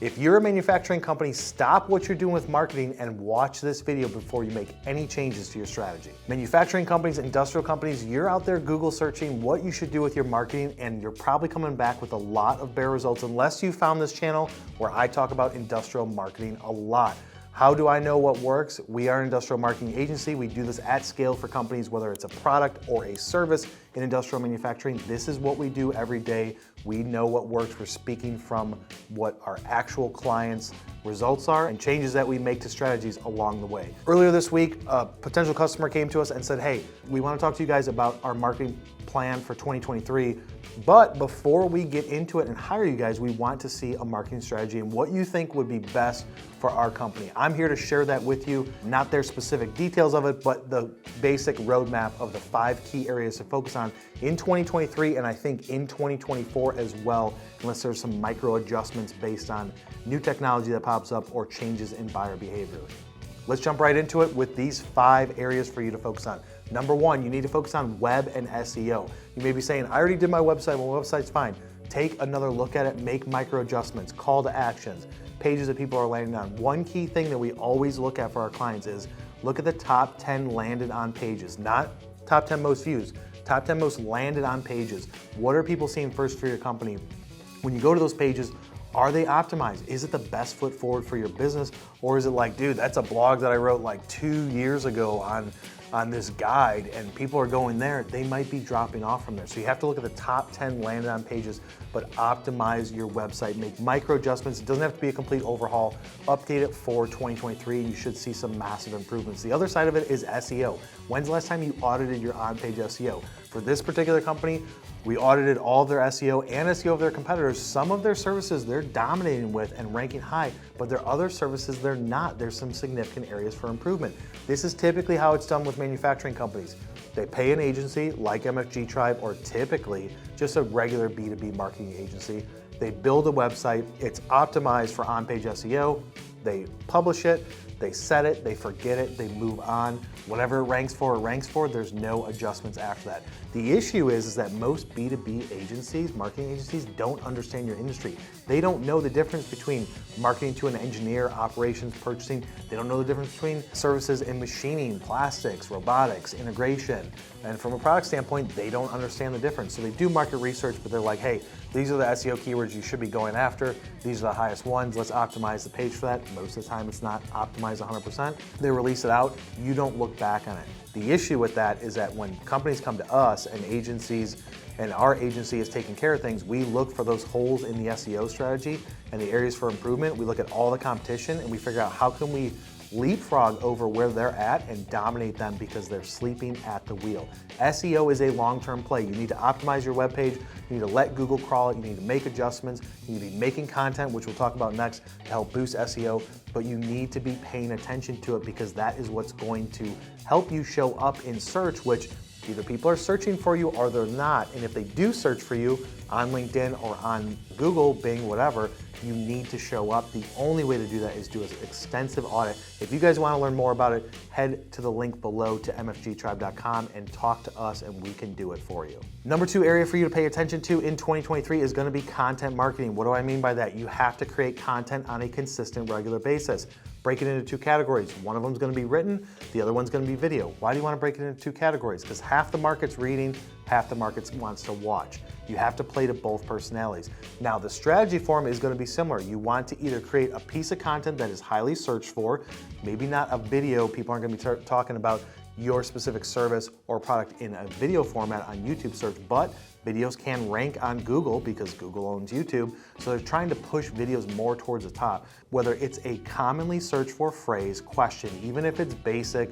If you're a manufacturing company, stop what you're doing with marketing and watch this video before you make any changes to your strategy. Manufacturing companies, industrial companies, you're out there Google searching what you should do with your marketing, and you're probably coming back with a lot of bare results unless you found this channel where I talk about industrial marketing a lot. How do I know what works? We are an industrial marketing agency. We do this at scale for companies, whether it's a product or a service in industrial manufacturing. This is what we do every day. We know what works. We're speaking from what our actual clients' results are and changes that we make to strategies along the way. Earlier this week, a potential customer came to us and said, hey, we want to talk to you guys about our marketing plan for 2023. But before we get into it and hire you guys, we want to see a marketing strategy and what you think would be best for our company. I'm here to share that with you, not their specific details of it, but the basic roadmap of the 5 key areas to focus on in 2023 and I think in 2024 as well, unless there's some micro adjustments based on new technology that pops up or changes in buyer behavior. Let's jump right into it with these 5 areas for you to focus on. Number 1, you need to focus on web and SEO. You may be saying, I already did my website, my website's fine. Take another look at it, make micro adjustments, call to actions, pages that people are landing on. One key thing that we always look at for our clients is look at the top 10 landed on pages, not top 10 most views, top 10 most landed on pages. What are people seeing first for your company? When you go to those pages, are they optimized? Is it the best foot forward for your business? Or is it like, dude, that's a blog that I wrote like 2 years ago on this guide and people are going there, they might be dropping off from there. So you have to look at the top 10 landed on pages, but optimize your website, make micro adjustments. It doesn't have to be a complete overhaul. Update it for 2023 and you should see some massive improvements. The other side of it is SEO. When's the last time you audited your on-page SEO? For this particular company, we audited all of their SEO and SEO of their competitors. Some of their services they're dominating with and ranking high, but there are other services they're not. There's some significant areas for improvement. This is typically how it's done with manufacturing companies. They pay an agency like MFG Tribe or typically just a regular B2B marketing agency. They build a website, it's optimized for on-page SEO, they publish it, they set it, they forget it, they move on. Whatever it ranks for, there's no adjustments after that. The issue is that most B2B agencies, marketing agencies, don't understand your industry. They don't know the difference between marketing to an engineer, operations, purchasing. They don't know the difference between services in machining, plastics, robotics, integration. And from a product standpoint, they don't understand the difference. So they do market research, but they're like, hey, these are the SEO keywords you should be going after. These are the highest ones. Let's optimize the page for that. Most of the time, it's not optimized 100%. They release it out. You don't look back on it. The issue with that is that when companies come to us and agencies, and our agency is taking care of things, we look for those holes in the SEO strategy and the areas for improvement. We look at all the competition and we figure out how can we leapfrog over where they're at and dominate them because they're sleeping at the wheel. SEO is a long-term play. You need to optimize your webpage. You need to let Google crawl it. You need to make adjustments. You need to be making content, which we'll talk about next, to help boost SEO. But you need to be paying attention to it because that is what's going to help you show up in search, which either people are searching for you or they're not. And if they do search for you on LinkedIn or on Google, Bing, whatever, you need to show up. The only way to do that is do an extensive audit. If you guys want to learn more about it, head to the link below to mfgtribe.com and talk to us and we can do it for you. Number 2 area for you to pay attention to in 2023 is going to be content marketing. What do I mean by that? You have to create content on a consistent, regular basis. Break it into 2 categories. One of them is going to be written, the other one's going to be video. Why do you want to break it into 2 categories? Because half the market's reading, half the market wants to watch. You have to play to both personalities. Now, the strategy for them is going to be similar. You want to either create a piece of content that is highly searched for, maybe not a video, people aren't going to be talking about your specific service or product in a video format on YouTube search, but videos can rank on Google because Google owns YouTube. So they're trying to push videos more towards the top. Whether it's a commonly searched for phrase, question, even if it's basic,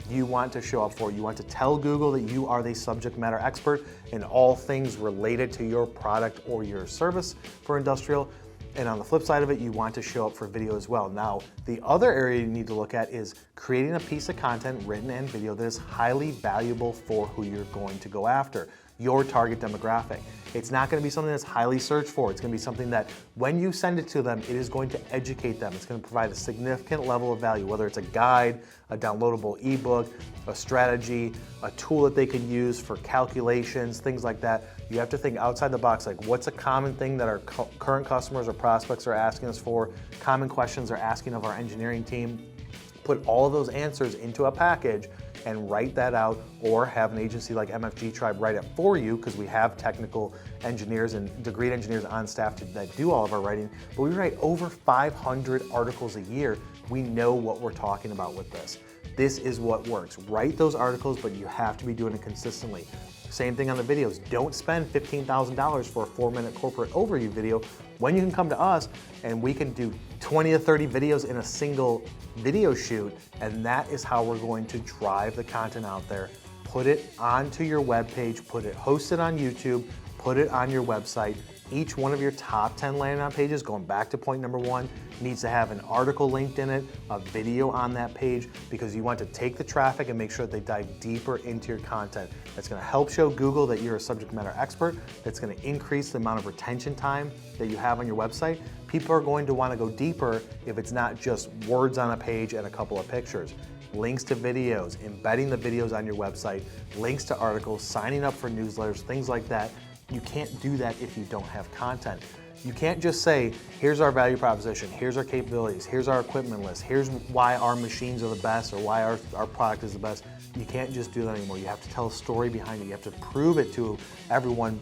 you want to show up for it. You want to tell Google that you are the subject matter expert in all things related to your product or your service for industrial. And on the flip side of it, you want to show up for video as well. Now, the other area you need to look at is creating a piece of content, written and video, that is highly valuable for who you're going to go after, your target demographic. It's not going to be something that's highly searched for. It's going to be something that when you send it to them, it is going to educate them. It's going to provide a significant level of value, whether it's a guide, a downloadable ebook, a strategy, a tool that they can use for calculations, things like that. You have to think outside the box, like what's a common thing that our current customers or prospects are asking us for, common questions they're asking of our engineering team. Put all of those answers into a package and write that out, or have an agency like MFG Tribe write it for you, because we have technical engineers and degree engineers on staff that do all of our writing. But we write over 500 articles a year. We know what we're talking about with this. This is what works. Write those articles, but you have to be doing it consistently. Same thing on the videos. Don't spend $15,000 for a 4-minute corporate overview video when you can come to us and we can do 20 to 30 videos in a single video shoot, and that is how we're going to drive the content out there. Put it onto your web page, host it on YouTube, put it on your website. Each one of your top 10 landing on pages, going back to point number 1, needs to have an article linked in it, a video on that page, because you want to take the traffic and make sure that they dive deeper into your content. That's going to help show Google that you're a subject matter expert. That's going to increase the amount of retention time that you have on your website. People are going to want to go deeper if it's not just words on a page and a couple of pictures. Links to videos, embedding the videos on your website, links to articles, signing up for newsletters, things like that. You can't do that if you don't have content. You can't just say, here's our value proposition, here's our capabilities, here's our equipment list, here's why our machines are the best or why our product is the best. You can't just do that anymore. You have to tell a story behind it. You have to prove it to everyone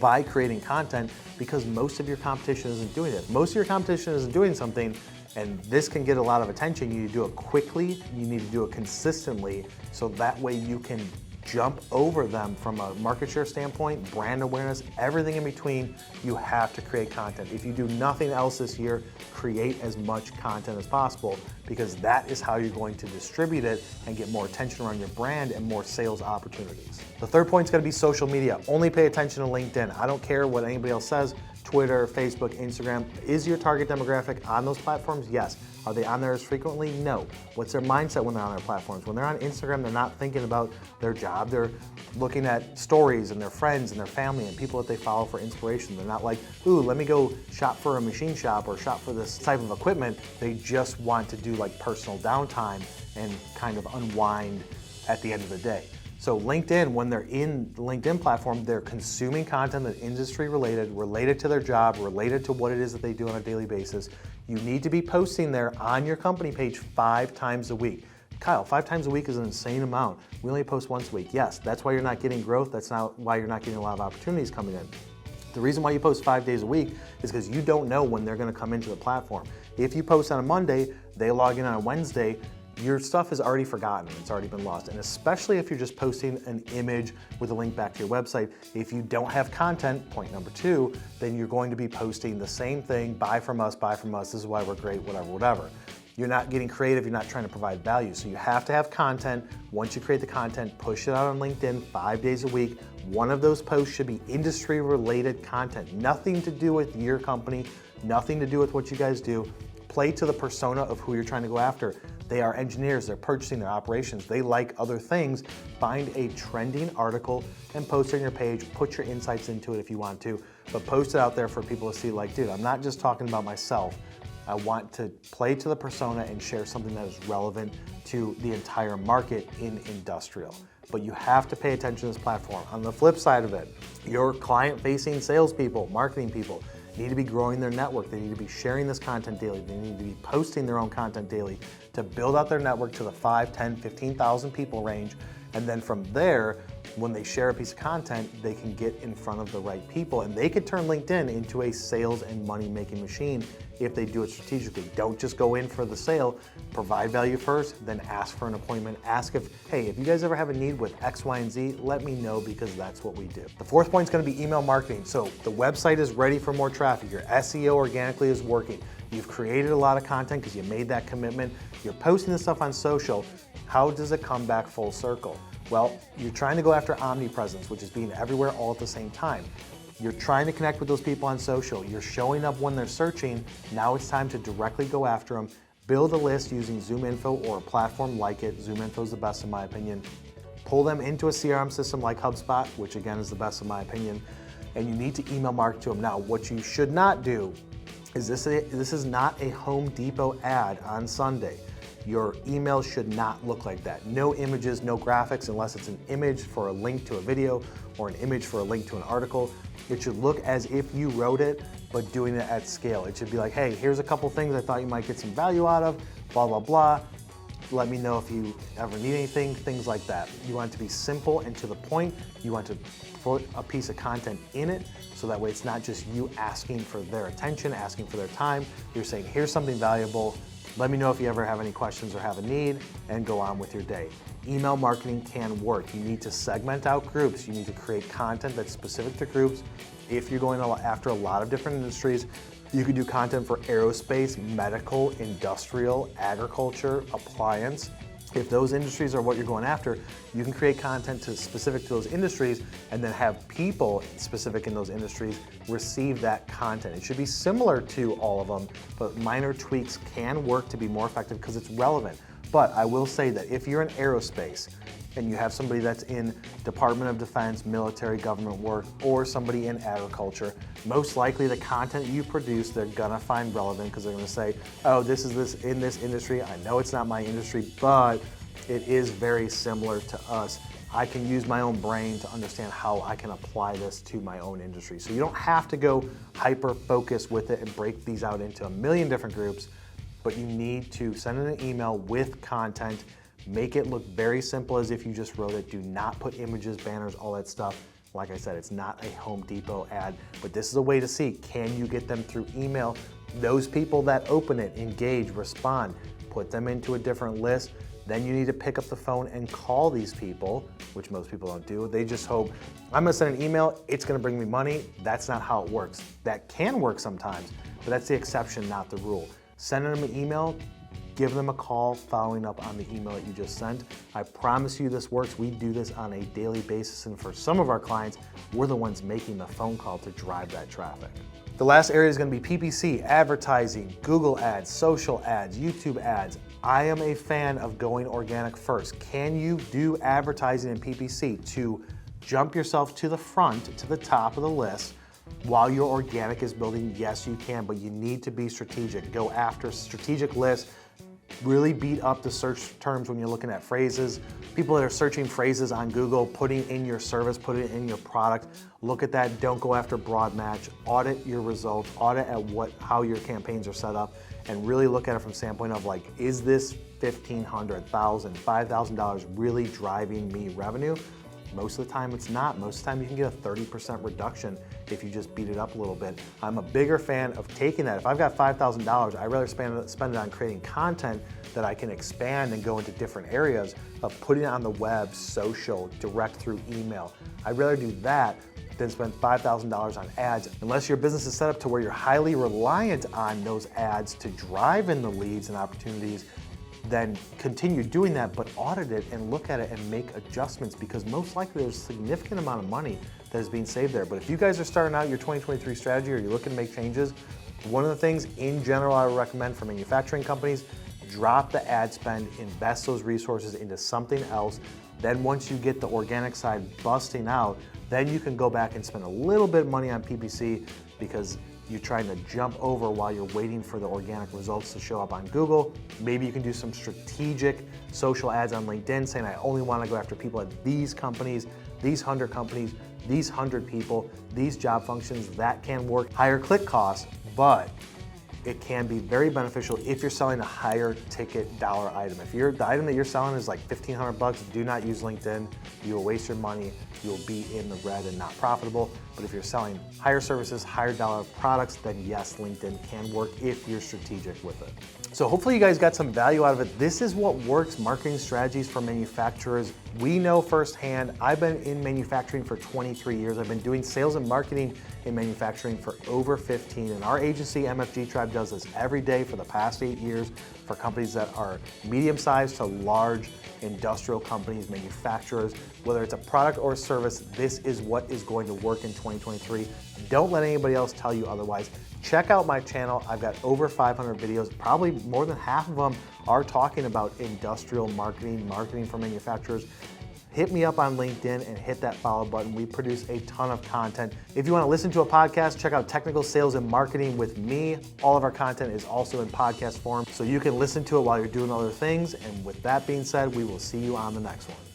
by creating content, because most of your competition isn't doing it. Most of your competition isn't doing something, and this can get a lot of attention. You need to do it quickly, you need to do it consistently, so that way you can jump over them from a market share standpoint, brand awareness, everything in between. You have to create content. If you do nothing else this year, create as much content as possible, because that is how you're going to distribute it and get more attention around your brand and more sales opportunities. The third point is going to be social media. Only pay attention to LinkedIn. I don't care what anybody else says. Twitter, Facebook, Instagram. Is your target demographic on those platforms? Yes. Are they on there as frequently? No. What's their mindset when they're on their platforms? When they're on Instagram, they're not thinking about their job. They're looking at stories and their friends and their family and people that they follow for inspiration. They're not like, ooh, let me go shop for a machine shop or shop for this type of equipment. They just want to do like personal downtime and kind of unwind at the end of the day. So LinkedIn, when they're in the LinkedIn platform, they're consuming content that's industry related to their job, related to what it is that they do on a daily basis. You need to be posting there on your company page 5 times a week. Kyle, 5 times a week is an insane amount. We only post once a week. Yes, that's why you're not getting growth. That's not why you're not getting a lot of opportunities coming in. The reason why you post 5 days a week is because you don't know when they're going to come into the platform. If you post on a Monday, they log in on a Wednesday, your stuff is already forgotten, it's already been lost. And especially if you're just posting an image with a link back to your website, if you don't have content, point number 2, then you're going to be posting the same thing, buy from us, this is why we're great, whatever. You're not getting creative, you're not trying to provide value. So you have to have content. Once you create the content, push it out on LinkedIn 5 days a week. One of those posts should be industry related content, nothing to do with your company, nothing to do with what you guys do. Play to the persona of who you're trying to go after. They are engineers, they're purchasing, their operations, they like other things. Find a trending article and post it on your page, put your insights into it if you want to, but post it out there for people to see like, dude, I'm not just talking about myself. I want to play to the persona and share something that is relevant to the entire market in industrial. But you have to pay attention to this platform. On the flip side of it, your client-facing salespeople, marketing people, need to be growing their network. They need to be sharing this content daily. They need to be posting their own content daily to build out their network to the 5, 10, 15,000 people range. And then from there, when they share a piece of content, they can get in front of the right people, and they could turn LinkedIn into a sales and money-making machine if they do it strategically. Don't just go in for the sale, provide value first, then ask for an appointment. Ask if, hey, if you guys ever have a need with X, Y, and Z, let me know, because that's what we do. The fourth point is gonna be email marketing. So the website is ready for more traffic. Your SEO organically is working. You've created a lot of content because you made that commitment. You're posting this stuff on social. How does it come back full circle? Well, you're trying to go after omnipresence, which is being everywhere all at the same time. You're trying to connect with those people on social. You're showing up when they're searching. Now it's time to directly go after them. Build a list using ZoomInfo or a platform like it. ZoomInfo is the best in my opinion. Pull them into a CRM system like HubSpot, which again is the best in my opinion, and you need to email market to them. Now, what you should not do is this is not a Home Depot ad on Sunday. Your email should not look like that. No images, no graphics, unless it's an image for a link to a video or an image for a link to an article. It should look as if you wrote it, but doing it at scale. It should be like, hey, here's a couple things I thought you might get some value out of, blah, blah, blah. Let me know if you ever need anything, things like that. You want it to be simple and to the point. You want to put a piece of content in it, so that way it's not just you asking for their attention, asking for their time. You're saying, here's something valuable. Let me know if you ever have any questions or have a need, and go on with your day. Email marketing can work. You need to segment out groups. You need to create content that's specific to groups. If you're going after a lot of different industries, you can do content for aerospace, medical, industrial, agriculture, appliance. If those industries are what you're going after, you can create content specific to those industries and then have people specific in those industries receive that content. It should be similar to all of them, but minor tweaks can work to be more effective because it's relevant. But I will say that if you're in aerospace and you have somebody that's in Department of Defense, military, government work, or somebody in agriculture, most likely the content you produce, they're gonna find relevant because they're gonna say, oh, this is this in this industry. I know it's not my industry, but it is very similar to us. I can use my own brain to understand how I can apply this to my own industry. So you don't have to go hyper-focused with it and break these out into a million different groups, but you need to send in an email with content. Make it look very simple as if you just wrote it. Do not put images, banners, all that stuff. Like I said, it's not a Home Depot ad, but this is a way to see, can you get them through email? Those people that open it, engage, respond, put them into a different list. Then you need to pick up the phone and call these people, which most people don't do. They just hope, I'm gonna send an email, it's gonna bring me money. That's not how it works. That can work sometimes, but that's the exception, not the rule. Sending them an email, give them a call following up on the email that you just sent. I promise you this works. We do this on a daily basis, and for some of our clients, we're the ones making the phone call to drive that traffic. The last area is going to be PPC, advertising, Google ads, social ads, YouTube ads. I am a fan of going organic first. Can you do advertising and PPC to jump yourself to the front, to the top of the list, while your organic is building? Yes, you can, but you need to be strategic. Go after strategic lists. Really beat up the search terms when you're looking at phrases. People that are searching phrases on Google, putting in your service, put it in your product. Look at that. Don't go after broad match. Audit your results. Audit at how your campaigns are set up, and really look at it from the standpoint of like, is this $1,500, $1,000, $5,000 really driving me revenue? Most of the time it's not. Most of the time you can get a 30% reduction if you just beat it up a little bit. I'm a bigger fan of taking that. If I've got $5,000, I'd rather spend it on creating content that I can expand and go into different areas of putting it on the web, social, direct through email. I'd rather do that than spend $5,000 on ads. Unless your business is set up to where you're highly reliant on those ads to drive in the leads and opportunities, then continue doing that, but audit it and look at it and make adjustments, because most likely there's a significant amount of money that is being saved there. But if you guys are starting out your 2023 strategy or you're looking to make changes, one of the things in general I would recommend for manufacturing companies, drop the ad spend, invest those resources into something else. Then once you get the organic side busting out, then you can go back and spend a little bit of money on PPC, because you're trying to jump over while you're waiting for the organic results to show up on Google. Maybe you can do some strategic social ads on LinkedIn saying, I only want to go after people at these companies, these 100 companies, these 100 people, these job functions. That can work. Higher click costs, but it can be very beneficial if you're selling a higher ticket dollar item. If the item that you're selling is like $1,500, do not use LinkedIn. You will waste your money. You'll be in the red and not profitable. But if you're selling higher services, higher dollar products, then yes, LinkedIn can work if you're strategic with it. So hopefully you guys got some value out of it. This is what works, marketing strategies for manufacturers. We know firsthand. I've been in manufacturing for 23 years. I've been doing sales and marketing in manufacturing for over 15. And our agency, MFG Tribe, does this every day for the past 8 years for companies that are medium-sized to large industrial companies, manufacturers. Whether it's a product or a service, this is what is going to work in 2023. Don't let anybody else tell you otherwise. Check out my channel. I've got over 500 videos. Probably more than half of them are talking about industrial marketing, marketing for manufacturers. hit me up on LinkedIn and hit that follow button. We produce a ton of content. If you want to listen to a podcast, check out Technical Sales and Marketing with me. All of our content is also in podcast form, so you can listen to it while you're doing other things. And with that being said, we will see you on the next one.